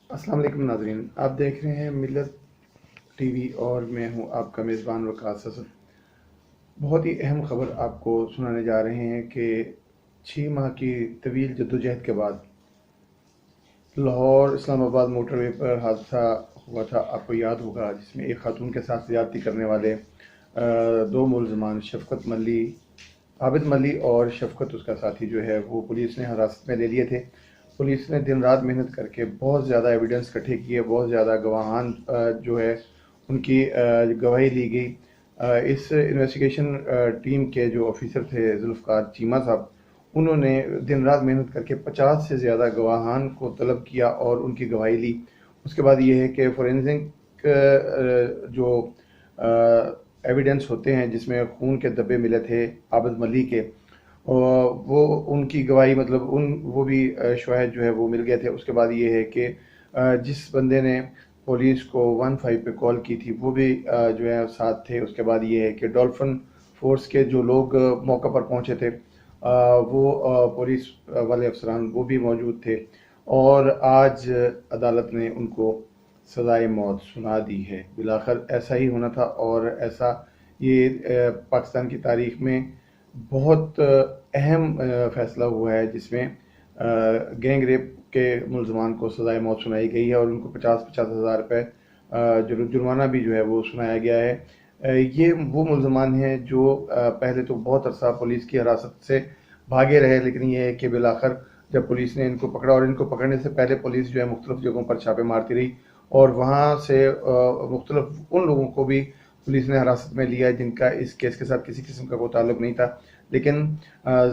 السلام علیکم ناظرین، آپ دیکھ رہے ہیں ملت ٹی وی اور میں ہوں آپ کا میزبان وقاص اسد۔ بہت ہی اہم خبر آپ کو سنانے جا رہے ہیں کہ 6 ماہ کی طویل جدوجہد کے بعد لاہور اسلام آباد موٹر وے پر حادثہ ہوا تھا، آپ کو یاد ہوگا، جس میں ایک خاتون کے ساتھ زیادتی کرنے والے 2 ملزمان شفقت ملی، عابد ملی اور شفقت اس کا ساتھی جو ہے وہ پولیس نے حراست میں لے لیے تھے۔ پولیس نے دن رات محنت کر کے بہت زیادہ ایویڈنس اکٹھے کیے، بہت زیادہ گواہان جو ہے ان کی گواہی لی گئی۔ اس انویسٹیگیشن ٹیم کے جو آفیسر تھے ذوالفقار چیمہ صاحب، انہوں نے دن رات محنت کر کے 50 سے زیادہ گواہان کو طلب کیا اور ان کی گواہی لی۔ اس کے بعد یہ ہے کہ فورینزک جو ایویڈنس ہوتے ہیں جس میں خون کے دھبے ملے تھے عابد ملی کے، وہ ان کی گواہی مطلب وہ بھی شواہد جو ہے وہ مل گئے تھے۔ اس کے بعد یہ ہے کہ جس بندے نے پولیس کو 15 پہ کال کی تھی وہ بھی جو ہے ساتھ تھے۔ اس کے بعد یہ ہے کہ ڈولفن فورس کے جو لوگ موقع پر پہنچے تھے وہ پولیس والے افسران وہ بھی موجود تھے، اور آج عدالت نے ان کو سزائے موت سنا دی ہے۔ بالآخر ایسا ہی ہونا تھا، اور ایسا یہ پاکستان کی تاریخ میں بہت اہم فیصلہ ہوا ہے جس میں گینگ ریپ کے ملزمان کو سزائے موت سنائی گئی ہے اور ان کو 50 ہزار روپے جرمانہ بھی جو ہے وہ سنایا گیا ہے۔ یہ وہ ملزمان ہیں جو پہلے تو بہت عرصہ پولیس کی حراست سے بھاگے رہے، لیکن یہ ہے کہ بالآخر جب پولیس نے ان کو پکڑا، اور ان کو پکڑنے سے پہلے پولیس جو ہے مختلف جگہوں پر چھاپے مارتی رہی، اور وہاں سے مختلف ان لوگوں کو بھی پولیس نے حراست میں لیا جن کا اس کیس کے ساتھ کسی قسم کا کوئی تعلق نہیں تھا۔ لیکن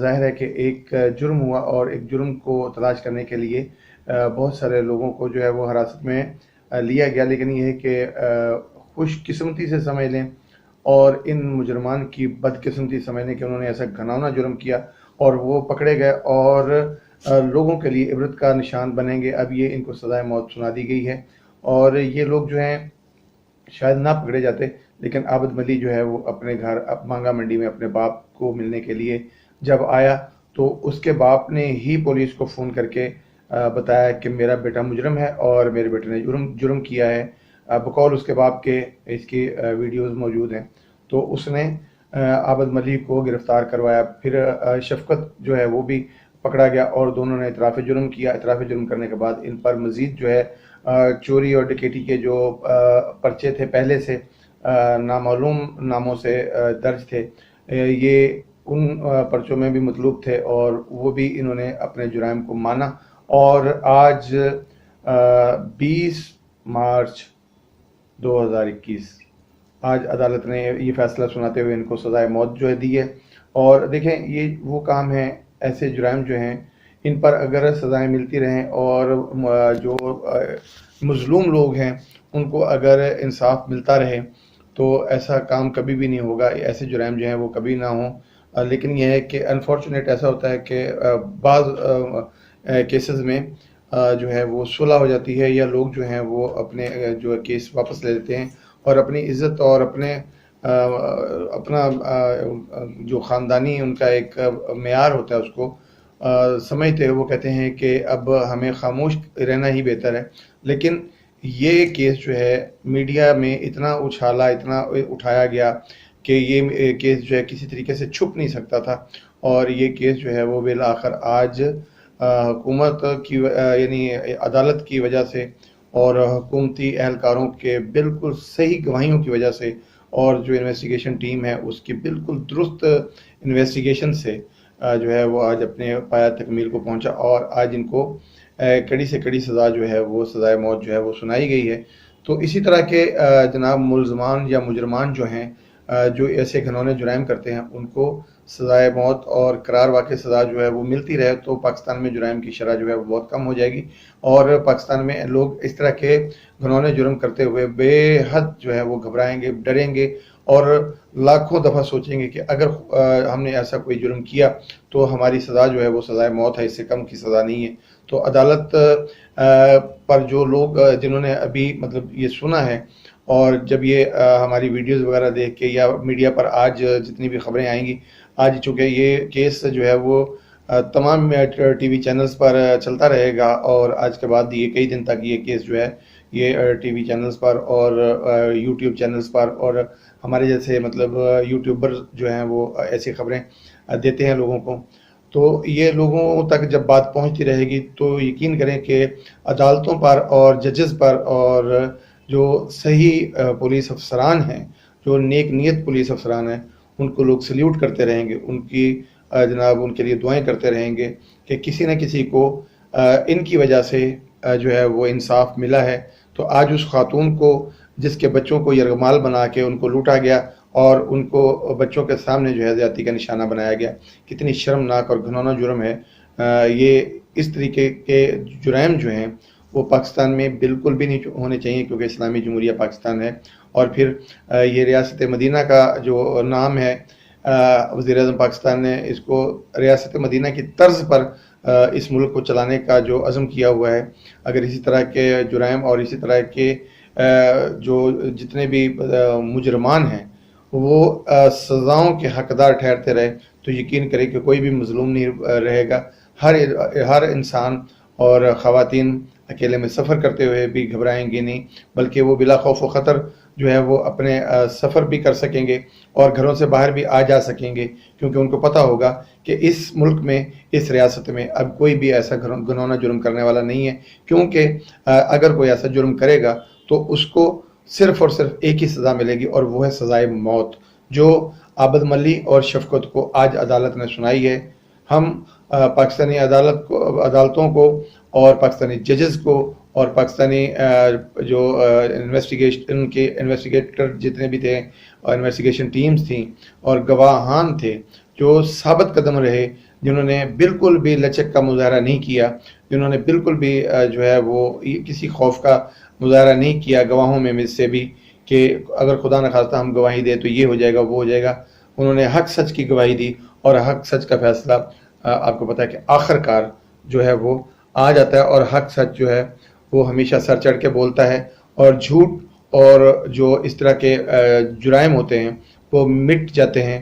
ظاہر ہے کہ ایک جرم ہوا، اور ایک جرم کو تلاش کرنے کے لیے بہت سارے لوگوں کو جو ہے وہ حراست میں لیا گیا۔ لیکن یہ ہے کہ خوش قسمتی سے سمجھ لیں اور ان مجرمان کی بد قسمتی سمجھ لیں کہ انہوں نے ایسا گھناؤنا جرم کیا اور وہ پکڑے گئے اور لوگوں کے لیے عبرت کا نشان بنیں گے۔ اب یہ ان کو سزائے موت سنا دی گئی ہے، اور یہ لوگ جو ہیں شاید نہ پکڑے جاتے، لیکن عابد ملی جو ہے وہ اپنے گھر مانگا منڈی میں اپنے باپ کو ملنے کے لیے جب آیا تو اس کے باپ نے ہی پولیس کو فون کر کے بتایا کہ میرا بیٹا مجرم ہے اور میرے بیٹے نے جرم کیا ہے۔ بقول اس کے باپ کے اس کی ویڈیوز موجود ہیں۔ تو اس نے عابد ملی کو گرفتار کروایا، پھر شفقت جو ہے وہ بھی پکڑا گیا اور دونوں نے اعتراف جرم کیا۔ اعتراف جرم کرنے کے بعد ان پر مزید جو ہے چوری اور ڈکیتی کے جو پرچے تھے پہلے سے نامعلوم ناموں سے درج تھے، یہ ان پرچوں میں بھی مطلوب تھے، اور وہ بھی انہوں نے اپنے جرائم کو مانا۔ اور آج 20 مارچ 2021 آج عدالت نے یہ فیصلہ سناتے ہوئے ان کو سزائے موت جو ہے دی ہے۔ اور دیکھیں، یہ وہ کام ہے، ایسے جرائم جو ہیں ان پر اگر سزائیں ملتی رہیں اور جو مظلوم لوگ ہیں ان کو اگر انصاف ملتا رہے تو ایسا کام کبھی بھی نہیں ہوگا، ایسے جرائم جو ہیں وہ کبھی نہ ہوں۔ لیکن یہ ہے کہ انفارچونیٹ ایسا ہوتا ہے کہ بعض کیسز میں جو ہے وہ صلح ہو جاتی ہے، یا لوگ جو ہیں وہ اپنے جو کیس واپس لے لیتے ہیں اور اپنی عزت اور اپنا جو خاندانی ان کا ایک معیار ہوتا ہے اس کو سمجھتے ہیں۔ وہ کہتے ہیں کہ اب ہمیں خاموش رہنا ہی بہتر ہے۔ لیکن یہ کیس جو ہے میڈیا میں اتنا اچھالا، اتنا اٹھایا گیا کہ یہ کیس جو ہے کسی طریقے سے چھپ نہیں سکتا تھا، اور یہ کیس جو ہے وہ بالآخر آج حکومت کی یعنی عدالت کی وجہ سے اور حکومتی اہلکاروں کے بالکل صحیح گواہیوں کی وجہ سے، اور جو انویسٹیگیشن ٹیم ہے اس کی بالکل درست انویسٹیگیشن سے جو ہے وہ آج اپنے پایہ تکمیل کو پہنچا، اور آج ان کو کڑی سے کڑی سزا جو ہے وہ سزائے موت جو ہے وہ سنائی گئی ہے۔ تو اسی طرح کے جناب ملزمان یا مجرمان جو ہیں جو ایسے گھنونے جرائم کرتے ہیں ان کو سزائے موت اور قرار واقع سزا جو ہے وہ ملتی رہے تو پاکستان میں جرائم کی شرح جو ہے وہ بہت کم ہو جائے گی، اور پاکستان میں لوگ اس طرح کے گھنونے جرم کرتے ہوئے بے حد جو ہے وہ گھبرائیں گے، ڈریں گے، اور لاکھوں دفعہ سوچیں گے کہ اگر ہم نے ایسا کوئی جرم کیا تو ہماری سزا جو ہے وہ سزائے موت ہے، اس سے کم کی سزا نہیں ہے۔ تو عدالت پر جو لوگ جنہوں نے ابھی مطلب یہ سنا ہے، اور جب یہ ہماری ویڈیوز وغیرہ دیکھ کے یا میڈیا پر آج جتنی بھی خبریں آئیں گی، آج چونکہ یہ کیس جو ہے وہ تمام ٹی وی چینلز پر چلتا رہے گا، اور آج کے بعد یہ کئی دن تک یہ کیس جو ہے یہ ٹی وی چینلز پر اور یوٹیوب چینلز پر اور ہمارے جیسے مطلب یوٹیوبر جو ہیں وہ ایسی خبریں دیتے ہیں لوگوں کو، تو یہ لوگوں تک جب بات پہنچتی رہے گی تو یقین کریں کہ عدالتوں پر اور ججز پر اور جو صحیح پولیس افسران ہیں، جو نیک نیت پولیس افسران ہیں، ان کو لوگ سلیوٹ کرتے رہیں گے، ان کی جناب ان کے لیے دعائیں کرتے رہیں گے کہ کسی نہ کسی کو ان کی وجہ سے جو ہے وہ انصاف ملا ہے۔ تو آج اس خاتون کو جس کے بچوں کو یرغمال بنا کے ان کو لوٹا گیا اور ان کو بچوں کے سامنے جو ہے زیادتی کا نشانہ بنایا گیا، کتنی شرمناک اور گھناؤنا جرم ہے۔ یہ اس طریقے کے جرائم جو ہیں وہ پاکستان میں بالکل بھی نہیں ہونے چاہیے، کیونکہ اسلامی جمہوریہ پاکستان ہے۔ اور پھر یہ ریاست مدینہ کا جو نام ہے، وزیر اعظم پاکستان نے اس کو ریاست مدینہ کی طرز پر اس ملک کو چلانے کا جو عزم کیا ہوا ہے، اگر اسی طرح کے جرائم اور اسی طرح کے جو جتنے بھی مجرمان ہیں وہ سزاؤں کے حقدار ٹھہرتے رہے تو یقین کریں کہ کوئی بھی مظلوم نہیں رہے گا۔ ہر انسان اور خواتین اکیلے میں سفر کرتے ہوئے بھی گھبرائیں گے نہیں، بلکہ وہ بلا خوف و خطر جو ہے وہ اپنے سفر بھی کر سکیں گے اور گھروں سے باہر بھی آ جا سکیں گے، کیونکہ ان کو پتہ ہوگا کہ اس ملک میں، اس ریاست میں اب کوئی بھی ایسا گناؤنا جرم کرنے والا نہیں ہے، کیونکہ اگر کوئی ایسا جرم کرے گا تو اس کو صرف اور صرف ایک ہی سزا ملے گی، اور وہ ہے سزائے موت، جو عابد ملی اور شفقت کو آج عدالت نے سنائی ہے۔ ہم پاکستانی عدالتوں کو اور پاکستانی ججز کو اور پاکستانی جو انویسٹیگیشن کے انویسٹیگیٹر جتنے بھی تھے اور انویسٹیگیشن ٹیمز تھیں اور گواہان تھے جو ثابت قدم رہے، جنہوں نے بالکل بھی لچک کا مظاہرہ نہیں کیا، جنہوں نے بالکل بھی جو ہے وہ کسی خوف کا مظاہرہ نہیں کیا گواہوں میں سے بھی کہ اگر خدا نخواستہ ہم گواہی دیں تو یہ ہو جائے گا وہ ہو جائے گا۔ انہوں نے حق سچ کی گواہی دی، اور حق سچ کا فیصلہ آپ کو پتہ ہے کہ آخر کار جو ہے وہ آ جاتا ہے، اور حق سچ جو ہے وہ ہمیشہ سر چڑھ کے بولتا ہے، اور جھوٹ اور جو اس طرح کے جرائم ہوتے ہیں وہ مٹ جاتے ہیں۔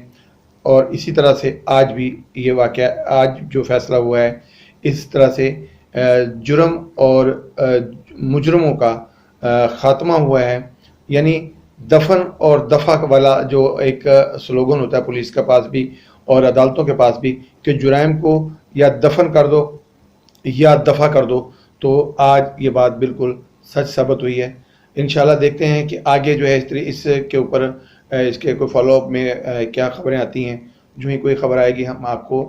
اور اسی طرح سے آج بھی یہ واقعہ، آج جو فیصلہ ہوا ہے، اس طرح سے جرم اور مجرموں کا خاتمہ ہوا ہے۔ یعنی دفن اور دفع والا جو ایک سلوگن ہوتا ہے پولیس کے پاس بھی اور عدالتوں کے پاس بھی کہ جرائم کو یا دفن کر دو یا دفع کر دو، تو آج یہ بات بالکل سچ ثابت ہوئی ہے۔ انشاءاللہ دیکھتے ہیں کہ آگے جو ہے اس کے اوپر اس کے کوئی فالو اپ میں کیا خبریں آتی ہیں۔ جو ہی کوئی خبر آئے گی ہم آپ کو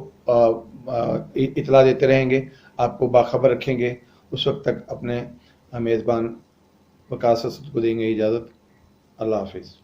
اطلاع دیتے رہیں گے، آپ کو باخبر رکھیں گے۔ اس وقت تک اپنے میزبان وقاص اسد کو دیں گے اجازت۔ اللہ حافظ۔